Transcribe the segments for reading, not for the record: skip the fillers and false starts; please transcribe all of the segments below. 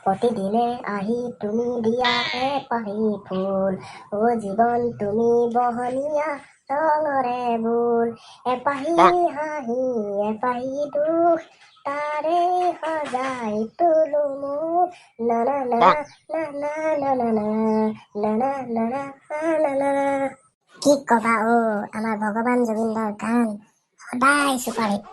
প্ৰতিদিনে আহি তুমি দিয়া এপাহি ফুল, জীৱন তুমি বহনীয়া ৰঙৰে বুল, এপাহি হাঁহি এপাহি দুখ তাৰে সজাই তোলো মোক না না না না না না না না না না না না না না। কি কবা আমাৰ ভগৱান জুবিনদাৰ গান সদায় চুপাৰহিট।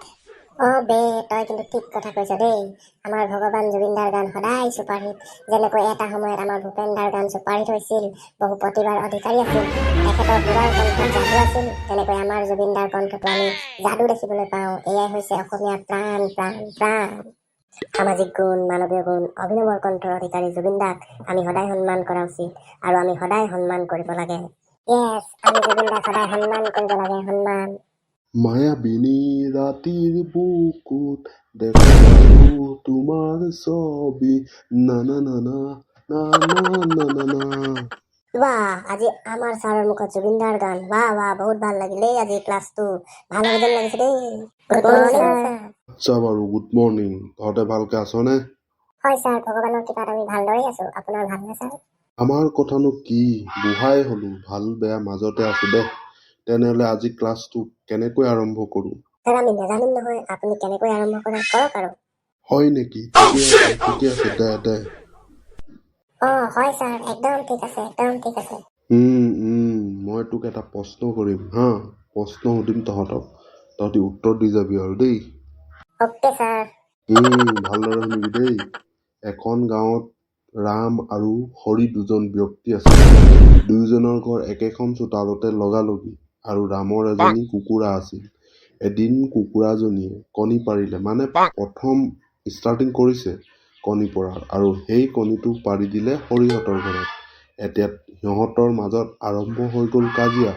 বে তই কিন্তু ঠিক কথা কৈছ দেই। আমাৰ ভগৱান জুবিনদাৰ গান সদায় চুপাৰহিট। যেনেকৈ এটা সময়ত আমাৰ ভূপেনদাৰ গান চুপাৰহিট হৈছিল, বহু প্ৰতিভাৰ অধিকাৰী আছিল, তেখেতৰ সুৰৰ কণ্ঠত যাদু আছিল, তেনেকৈ আমাৰ জুবিনদাৰ কণ্ঠটো আমি যাদু দেখিবলৈ পাওঁ। এয়াই হৈছে অসমীয়া প্ৰাণ প্ৰাণ প্ৰাণ। সামাজিক গুণ, মানৱীয় গুণ, অভিনৱৰ কণ্ঠৰ অধিকাৰী জুবিনদাক আমি সদায় সন্মান কৰা উচিত আৰু আমি সদায় সন্মান কৰিব লাগে। য়েছ, আমি জুবিনদাক সদায় সন্মান কৰিব লাগে, সন্মান। মায়াবিনী ৰাতিৰ বুকুত দেখা পালো তোমাৰ ছবি না না না না না না না না না। বাহ, আজি আমাৰ ছাৰৰ মুখত জুবিনদাৰ গান। বাহ বাহ, বহুত ভাল লাগিলে আজি ক্লাছটো। ভাল হ'ব যেন লাগিছে দেই। Good morning sir. আচ্ছা বাৰু, গুড মৰ্ণিং। তহঁতে ভালকে আছনে? হয় ছাৰ, ভগৱানৰ কৃপাত আমি ভালদৰে আছো। আপোনাৰ ভালনে ছাৰ? আমাৰ কথানো কি, বুঢ়াই হলো, ভাল বেয়া মাজতে আছো দে। তেনেহলে আজি ক্লাছটো কেনেকৈ আৰম্ভ কৰো? ছাৰ আমি নাজানিম নহয়, আপুনি কেনেকৈ আৰম্ভ কৰে কৰক আৰু। হয় নেকি? ঠিকে আছে দে দে। হয় ছাৰ, একদম ঠিক আছে, একদম ঠিক আছে। মই তোক এটা প্ৰশ্ন কৰিম হা। প্ৰশ্ন সুধিম তহঁতক, তহঁতি উত্তৰ দি যাবি আৰু দেই। Okay sir. ভালদৰে শুনিবি দেই। এখন গাঁৱত ৰাম আৰু হৰি দুজন ব্যক্তি আছিল। দুয়োজনৰ ঘৰ একেখন চোতালতে লগালগি আৰু ৰামৰ এজনী কুকুৰা আছিল। এদিন কুকুৰাজনীয়ে কণী পাৰিলে, মানে প্ৰথম ষ্টাৰ্টিং কৰিছে কণী পৰাৰ, আৰু সেই কণীটো পাৰি দিলে হৰিহঁতৰ ঘৰত। এতিয়া সিহঁতৰ মাজত আৰম্ভ হৈ গ'ল কাজিয়া।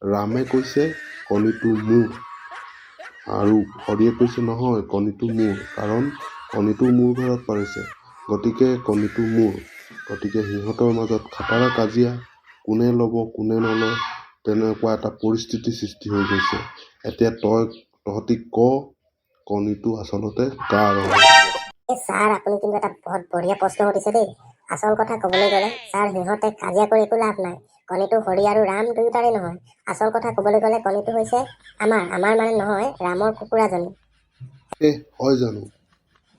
ৰামে কৈছে কণীটো মোৰ, আৰু হৰিয়ে কৈছে নহয়, কণীটো মোৰ, কাৰণ কণীটো মোৰ ঘৰত পাৰিছে, গতিকে কণীটো মোৰ। গতিকে সিহঁতৰ মাজত খাটাৰা কাজিয়া, কোনে ল'ব কোনে নলয়, তেনেকুৱা এটা পৰিস্থিতি সৃষ্টি হৈ গৈছে। এতিয়া তহঁতি ক, কণীটো আচলতে কাৰ হয়? ছাৰ আপুনি কিন্তু এটা বহুত বঢ়িয়া প্ৰশ্ন সুধিছে দেই। আচল কথা ক'বলৈ গ'লে ছাৰ, সিহঁতে কাজিয়া কৰি একো লাভ নাই। কণীটো হৰি আৰু ৰাম দুয়োটাৰে নহয়। আচল কথা ক'বলৈ গ'লে কণীটো হৈছে আমাৰ মানে নহয়, ৰামৰ কুকুৰাজনী। হয় জানো?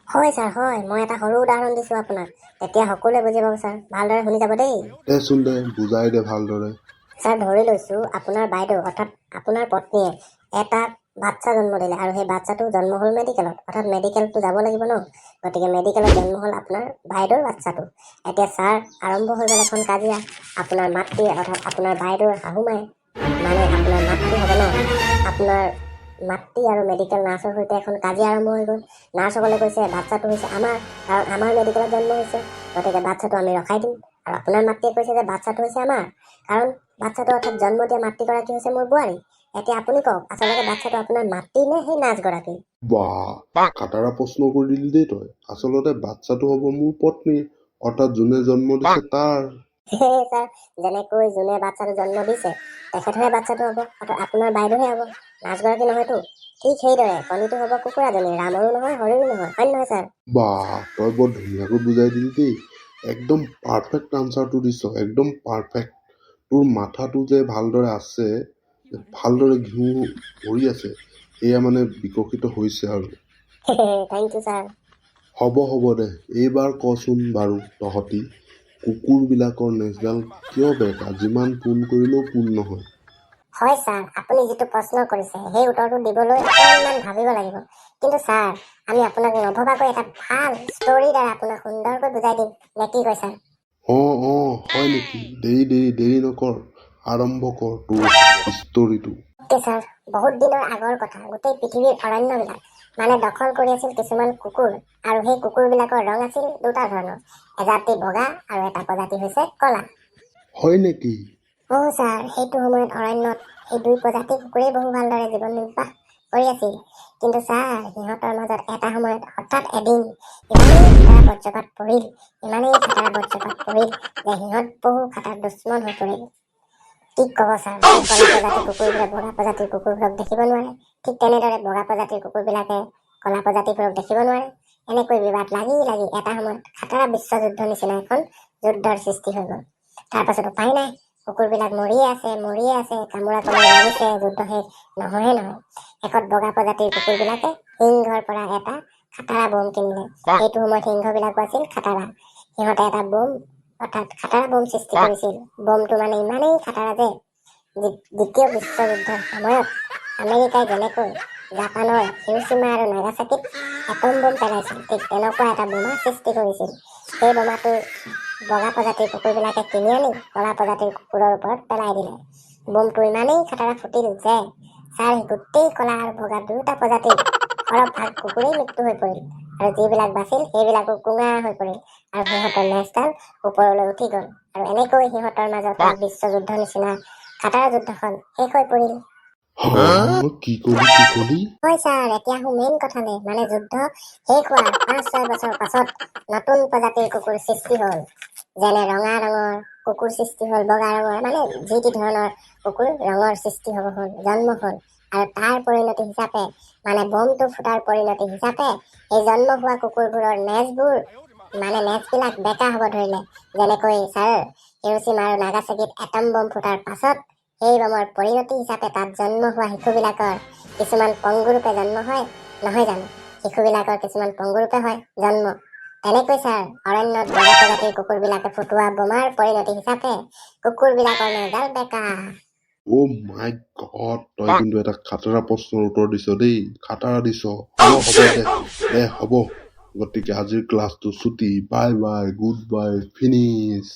হয় ছাৰ, হয়। মই এটা সৰু উদাহৰণ দিছো আপোনাক, তেতিয়া সকলোৱে বুজি পাব ছাৰ। ভালদৰে শুনি যাব দেই। দেচোন দে, বুজাই দে ভালদৰে। ছাৰ ধৰি লৈছো আপোনাৰ বাইদেউ অৰ্থাৎ আপোনাৰ পত্নীয়ে এটা বাচ্চা জন্ম দিলে, আৰু সেই বাচ্চাটো জন্ম হ'ল মেডিকেলত, অৰ্থাৎ মেডিকেলটো যাব লাগিব ন। গতিকে মেডিকেলত জন্ম হ'ল আপোনাৰ বাইদেউৰ বাচ্চাটো। এতিয়া ছাৰ আৰম্ভ হৈ গ'ল এখন কাজিয়া। আপোনাৰ মাতৃ অৰ্থাৎ আপোনাৰ বাইদেউৰ শাহুমাই, মানে আপোনাৰ মাতৃ হ'ব ন, আপোনাৰ মাতৃ আৰু মেডিকেল নাৰ্ছৰ সৈতে এখন কাজিয়া আৰম্ভ হৈ গ'ল। নাৰ্ছসকলে কৈছে বাচ্চাটো হৈছে আমাৰ, কাৰণ আমাৰ মেডিকেলত জন্ম হৈছে, গতিকে বাচ্চাটো আমি ৰখাই দিম। আৰু আপোনাৰ মাতৃয়ে কৈছে যে বাচ্চাটো হৈছে আমাৰ, কাৰণ বাচ্চাটো অৰ্থাৎ জন্ম দিয়া মাতৃগৰাকী হৈছে মোৰ বোৱাৰী। এতিয়া আপুনি কওক, আচলতে বাচ্চাটো আপোনাৰ মাতৃ নে সেই নাৰ্ছগৰাকী? বাহ, কাটাৰা প্ৰশ্ন কৰি দিলি দেই তই। আচলতে বাচ্চাটো হ'ব মোৰ পত্নী, অৰ্থাৎ যোনে জন্ম দিছে তাৰ। ছাৰ, যেনেকৈ যোনে বাচ্চাটো জন্ম দিছে তেখেতহে বাচ্চাটো হ'ব, অৰ্থাৎ আপোনাৰ বাইদেউহে হ'ব, নাৰ্ছগৰাকী নহয়তো। ঠিক সেইদৰে কণীটো হ'ব কুকুৰাজনী, ৰামৰো নহয় হৰিৰো নহয়, হয় নহয় ছাৰ? বাহ, তই বৰ ধুনীয়াকৈ বুজাই দিলি দেই। একদম পাৰফেক্ট আনচাৰটো দিছ, একদম পাৰফেক্ট। তোৰ মাথাটো যে ভালদৰে আছে, ভালদৰে ঘিউ ভৰি আছে, এয়া মানে বিকশিত হৈছে আৰু। Thank you sir. হ'ব দে, এইবাৰ কচোন বাৰু তহঁতি, কুকুৰবিলাকৰ নেজডাল কিয় বেকা? যিমান পোন কৰিলেও পোন নহয়। হয় ছাৰ, আপুনি যিটো প্ৰশ্ন কৰিছে সেই উত্তৰটো দিবলৈ অকণমান ভাবিব লাগিব। কিন্তু ছাৰ, আমি আপোনাক নভবাকৈ এটা ভাল ষ্টৰীৰ দ্বাৰা আপোনাক সুন্দৰকৈ বুজাই দিম, নে কি কয় ছাৰ? হয় নেকি? দেৰি নকৰ, আৰম্ভ কৰ তোৰ ষ্টৰীটো। অ'কে ছাৰ, বহুত দিনৰ আগৰ কথা। গোটেই পৃথিৱীৰ অৰণ্যবিলাক মানে দখল কৰি আছিল কিছুমান কুকুৰ, আৰু সেই কুকুৰবিলাকৰ ৰং আছিল দুটা ধৰণৰ, এজাতি বগা আৰু এটা প্ৰজাতি হৈছে কলা। হয় নেকি? ছাৰ, সেইটো সময়ত অৰণ্যত এই দুই প্ৰজাতিৰ কুকুৰেই বহু ভালদৰে জীৱন নিৰ্বাহ কৰি আছিল। কিন্তু ছাৰ, সিহঁতৰ মাজত এটা সময়ত হঠাৎ এদিন ইমানেই খাটাৰা বজ্ৰপাত পৰিল যে সিহঁত বহু খাটাৰ দুশ্মন হৈ পৰিল। কি ক'ব ছাৰ, কলা প্ৰজাতিৰ কুকুৰবোৰে বগা প্ৰজাতিৰ কুকুৰবোৰক দেখিব নোৱাৰে, ঠিক তেনেদৰে বগা প্ৰজাতিৰ কুকুৰবিলাকে কলা প্ৰজাতিবোৰক দেখিব নোৱাৰে। এনেকৈ বিবাদ লাগি লাগি এটা সময়ত খাতৰা বিশ্বযুদ্ধ নিচিনা এখন যুদ্ধৰ সৃষ্টি হৈ গ'ল। তাৰপাছত উপায় নাই, কুকুৰবিলাক মৰিয়ে আছে, কামোৰা কামোৰি লাগিছে, যুদ্ধ শেষ নহয়। শেষত বগা প্ৰজাতিৰ কুকুৰবিলাকে সিংহৰ পৰা এটা খাটাৰা বম কিনিলে। সেইটো সময়ত সিংহবিলাকো আছিল খাটাৰা। সিহঁতে এটা বম অৰ্থাৎ খাটাৰা বম সৃষ্টি কৰিছিল। বমটো মানে ইমানেই খাটাৰা যে দ্বিতীয় বিশ্বযুদ্ধৰ সময়ত আমেৰিকাই যেনেকৈ জাপানৰ হিৰোশ্বিমা আৰু নাগাচাকিত এটম বম পেলাইছিল, ঠিক তেনেকুৱা এটা বোমা সৃষ্টি কৰিছিল। সেই বোমাটো বগা প্ৰজাতিৰ কুকুৰবিলাকে কিনি আনি কলা প্ৰজাতিৰ কুকুৰৰ ওপৰত পেলাই দিলে। বোমটো ইমানেই খাটাৰা ফুটিল যে গোটেই কলা আৰু বগা দুয়োটা প্ৰজাতিৰ সৰহভাগ কুকুৰেই মৃত্যু হৈ পৰিল, আৰু যিবিলাক বাচিল সেইবিলাকো কুঙা হৈ পৰিল, আৰু সিহঁতৰ নেজডাল ওপৰলৈ উঠি গ'ল, আৰু এনেকৈ সিহঁতৰ মাজত বিশ্বযুদ্ধ নিচিনা খাটাৰা যুদ্ধখন শেষ হৈ পৰিল। কি কলি? হয় ছাৰ, এতিয়া আহো মেইন কথালে। মানে যুদ্ধ শেষ হোৱাৰ 5-6 বছৰ পাছত নতুন প্ৰজাতিৰ কুকুৰ সৃষ্টি হ'ল। যেনে ৰঙা ৰঙৰ কুকুৰ সৃষ্টি হ'ল, বগা ৰঙৰ, মানে যি টি ধৰণৰ কুকুৰ ৰঙৰ সৃষ্টি হ'ল, জন্ম হ'ল। আৰু তাৰ পৰিণতি হিচাপে মানে বমটো ফুটাৰ পৰিণতি হিচাপে এই জন্ম হোৱা কুকুৰবোৰৰ নেজবিলাক বেকা হ'ব ধৰিলে। যেনেকৈ ছাৰ হিৰোশ্বিমা আৰু নাগাচাকিত এটম বম ফুটাৰ পাছত সেই বমৰ পৰিণতি হিচাপে তাত জন্ম হোৱা শিশুবিলাকৰ কিছুমান পংগুৰূপে জন্ম হয়, নহয় জানো? শিশুবিলাকৰ কিছুমান পংগুৰূপে হয় জন্ম। তেনেকৈ ছাৰ অৰণ্যত বগা প্ৰজাতিৰ কুকুৰবিলাকে ফুটোৱা বোমাৰ পৰিণতি হিচাপে কুকুৰবিলাকৰ নেজডাল বেকা। অ' মাই গড, তই কিন্তু এটা খাটাৰা প্ৰশ্নৰ উত্তৰ দিছ দেই। খাটাৰা দিছ। হ'ব। গতিকে আজিৰ ক্লাছটো ছুটি। Bye bye, good bye, finish.